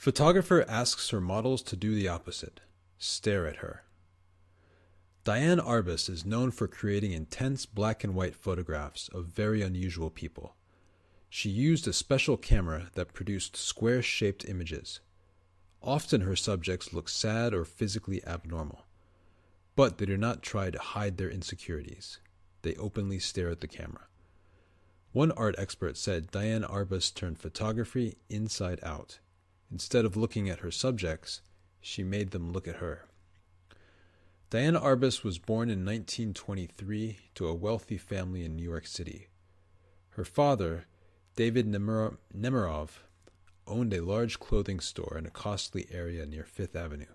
Photographer asks her models to do the opposite, stare at her. Diane Arbus is known for creating intense black and white photographs of very unusual people. She used a special camera that produced square-shaped images. Often her subjects look sad or physically abnormal. But they do not try to hide their insecurities. They openly stare at the camera. One art expert said Diane Arbus turned photography inside out. Instead of looking at her subjects, she made them look at her. Diane Arbus was born in 1923 to a wealthy family in New York City. Her father, David Nemerov, owned a large clothing store in a costly area near Fifth Avenue.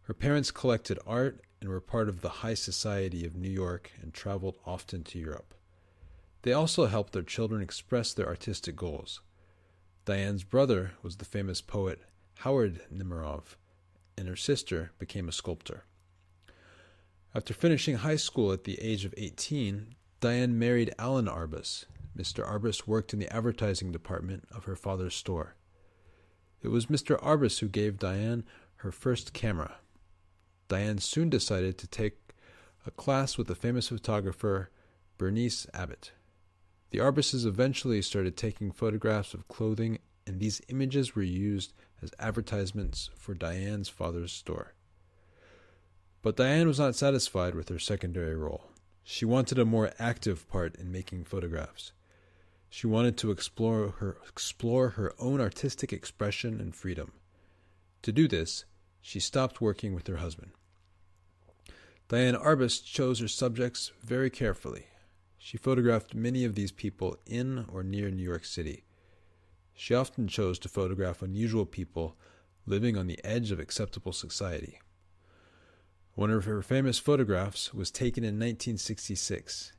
Her parents collected art and were part of the high society of New York and traveled often to Europe. They also helped their children express their artistic goals. Diane's brother was the famous poet Howard Nemerov, and her sister became a sculptor. After finishing high school at the age of 18, Diane married Alan Arbus. Mr. Arbus worked in the advertising department of her father's store. It was Mr. Arbus who gave Diane her first camera. Diane soon decided to take a class with the famous photographer Bernice Abbott. The Arbuses eventually started taking photographs of clothing, and these images were used as advertisements for Diane's father's store. But Diane was not satisfied with her secondary role. She wanted a more active part in making photographs. She wanted to explore her own artistic expression and freedom. To do this, she stopped working with her husband. Diane Arbus chose her subjects very carefully. She photographed many of these people in or near New York City. She often chose to photograph unusual people living on the edge of acceptable society. One of her famous photographs was taken in 1966.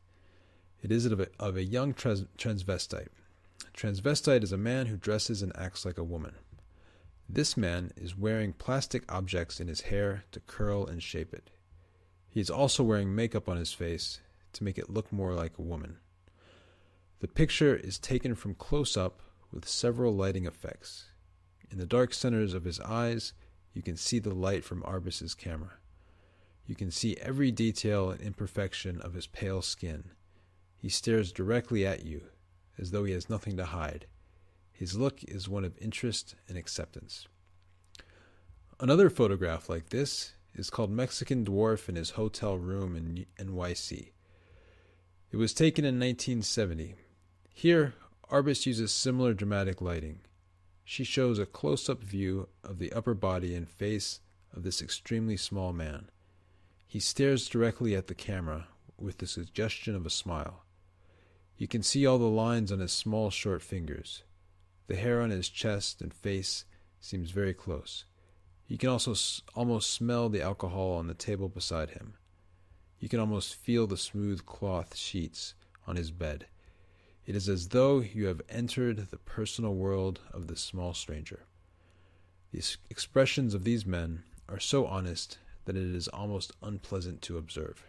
It is of a young transvestite. A transvestite is a man who dresses and acts like a woman. This man is wearing plastic objects in his hair to curl and shape it. He is also wearing makeup on his face to make it look more like a woman. The picture is taken from close-up with several lighting effects. In the dark centers of his eyes, you can see the light from Arbus's camera. You can see every detail and imperfection of his pale skin. He stares directly at you, as though he has nothing to hide. His look is one of interest and acceptance. Another photograph like this is called Mexican Dwarf in his hotel room in NYC. It was taken in 1970. Here, Arbus uses similar dramatic lighting. She shows a close-up view of the upper body and face of this extremely small man. He stares directly at the camera with the suggestion of a smile. You can see all the lines on his small, short fingers. The hair on his chest and face seems very close. You can also almost smell the alcohol on the table beside him. You can almost feel the smooth cloth sheets on his bed. It is as though you have entered the personal world of this small stranger. The expressions of these men are so honest that it is almost unpleasant to observe.